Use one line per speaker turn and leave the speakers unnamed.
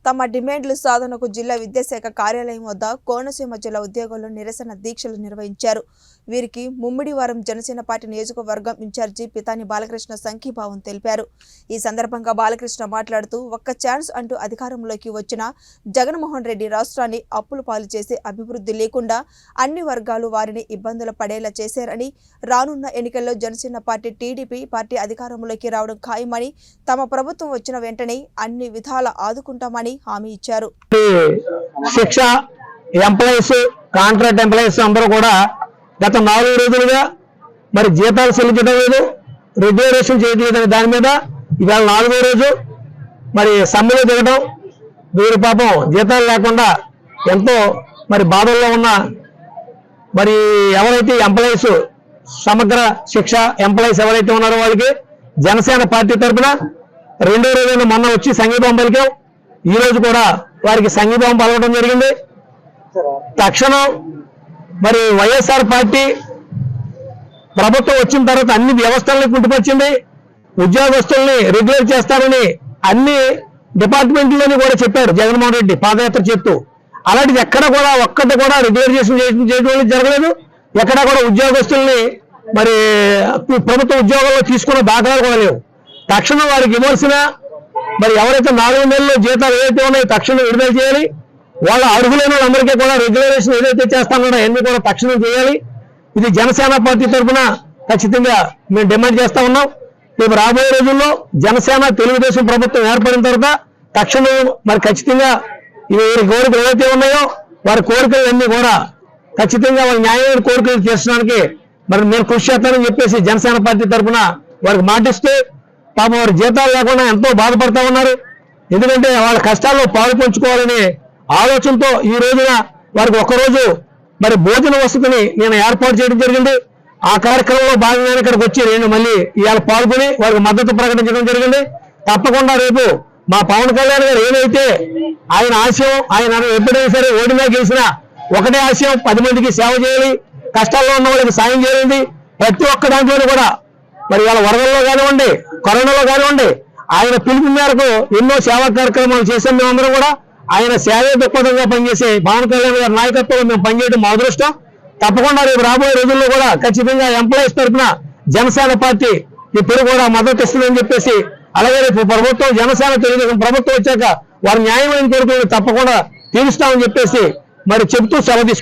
తమ డిమాండ్ల సాధనకు జిల్లా విద్యాశాఖ కార్యాలయం వద్ద కోనసీమ జిల్లా ఉద్యోగులు నిరసన దీక్షలు నిర్వహించారు. వీరికి ముమ్మిడివారం జనసేన పార్టీ నియోజకవర్గం ఇన్ఛార్జి పితాని బాలకృష్ణ సంఘీభావం తెలిపారు. ఈ సందర్భంగా బాలకృష్ణ మాట్లాడుతూ ఒక్క ఛాన్స్ అంటూ అధికారంలోకి వచ్చిన జగన్మోహన్ రెడ్డి రాష్ట్రాన్ని అప్పుల పాలు చేసి అభివృద్ధి లేకుండా అన్ని వర్గాలు వారిని ఇబ్బందులు పడేలా చేశారని, రానున్న ఎన్నికల్లో జనసేన పార్టీ టీడీపీ పార్టీ అధికారంలోకి రావడం ఖాయమని, తమ ప్రభుత్వం వచ్చిన వెంటనే అన్ని విధాల ఆదుకుంటామని హామీ ఇచ్చారు.
శిక్ష ఎంప్లాయీస్, కాంట్రాక్ట్ ఎంప్లాయీస్ అందరూ కూడా గత 4 రోజులుగా మరి జీతాలు చెల్లించడం లేదు, రెగ్యులరేషన్ చేయట్లేదని దాని మీద ఇవాళ 4వ రోజు మరి సమ్మెలో దిగడం. వీరి పాపం జీతాలు లేకుండా ఎంతో మరి బాధల్లో ఉన్న మరి ఎవరైతే ఎంప్లాయీస్ సమగ్ర శిక్ష ఎంప్లాయీస్ ఎవరైతే ఉన్నారో వాళ్ళకి జనసేన పార్టీ తరఫున 2వ రోజున మొన్న వచ్చి సంఘీభావం పలికాం. ఈ రోజు కూడా వారికి సంఘీభావం పలకడం జరిగింది. తక్షణం మరి వైఎస్ఆర్ పార్టీ ప్రభుత్వం వచ్చిన తర్వాత అన్ని వ్యవస్థల్ని కుంటుపరిచింది. ఉద్యోగస్తుల్ని రెగ్యులేట్ చేస్తారని అన్ని డిపార్ట్మెంట్లని కూడా చెప్పారు జగన్మోహన్ రెడ్డి పాదయాత్ర చెప్తూ. అలాంటిది ఎక్కడ కూడా ఒక్కటి కూడా రెగ్యులరైజేషన్ చేయడం జరగలేదు. ఎక్కడ కూడా ఉద్యోగస్తుల్ని మరి ప్రభుత్వ ఉద్యోగాల్లో తీసుకున్న దాఖలాలు కూడా లేవు. తక్షణం వారికి ఇవ్వాల్సిన మరి ఎవరైతే 4 నెలల్లో జీతాలు ఏదైతే ఉన్నాయో తక్షణం విడుదల చేయాలి. వాళ్ళ అర్హులైన వాళ్ళందరికీ కూడా రెగ్యులరేషన్ ఏదైతే చేస్తానో అన్ని కూడా తక్షణం చేయాలి. ఇది జనసేన పార్టీ తరఫున ఖచ్చితంగా మేము డిమాండ్ చేస్తా ఉన్నాం. రేపు రాబోయే రోజుల్లో జనసేన తెలుగుదేశం ప్రభుత్వం ఏర్పడిన తర్వాత తక్షణం మరి ఖచ్చితంగా వీరి కోరికలు ఏవైతే ఉన్నాయో వారి కోరికలన్నీ కూడా ఖచ్చితంగా వాళ్ళ న్యాయమైన కోరికలు తీర్చడానికి మరి మేము కృషి చేస్తానని చెప్పేసి జనసేన పార్టీ తరఫున వారికి మాటిస్తూ, పాపం వారి జీతాలు లేకుండా ఎంతో బాధపడతా ఉన్నారు. ఎందుకంటే వాళ్ళ కష్టాల్లో పాలు పంచుకోవాలనే ఆలోచనతో ఈ రోజున వారికి ఒక్కరోజు మరి భోజన వసతిని నేను ఏర్పాటు చేయడం జరిగింది. ఆ కార్యక్రమంలో భాగంగా ఇక్కడికి వచ్చి నేను మళ్ళీ ఇవాళ పాల్గొని వారికి మద్దతు ప్రకటించడం జరిగింది. తప్పకుండా రేపు మా పవన్ కళ్యాణ్ గారు ఏదైతే ఆయన ఆశయం, ఆయన ఎప్పుడైనా సరే ఓడినా గెలిచినా ఒకటే ఆశయం, 10 మందికి సేవ చేయాలి, కష్టాల్లో ఉన్న వాళ్ళకి సాయం చేయాలి. ప్రతి ఒక్క దాంట్లో కూడా మరి వాళ్ళ వరదల్లో కానివ్వండి, కరోనాలో కానివ్వండి, ఆయన పిలుపు మేరకు ఎన్నో సేవా కార్యక్రమాలు చేసాం. మేమందరం కూడా ఆయన సేవే దృక్పథంగా పనిచేసే పవన్ కళ్యాణ్ గారి నాయకత్వంలో మేము పనిచేయడం మా అదృష్టం. తప్పకుండా రేపు రాబోయే రోజుల్లో కూడా ఖచ్చితంగా ఎంప్లాయీస్ తరఫున జనసేన పార్టీ ఇప్పుడు కూడా మద్దతు ఇస్తుందని చెప్పేసి, అలాగే రేపు ప్రభుత్వం జనసేన తెలుగుదేశం ప్రభుత్వం వచ్చాక వారి న్యాయమైన కోరికలు తప్పకుండా తీరుస్తామని చెప్పేసి మరి చెబుతూ సెలవు తీసుకుంటాం.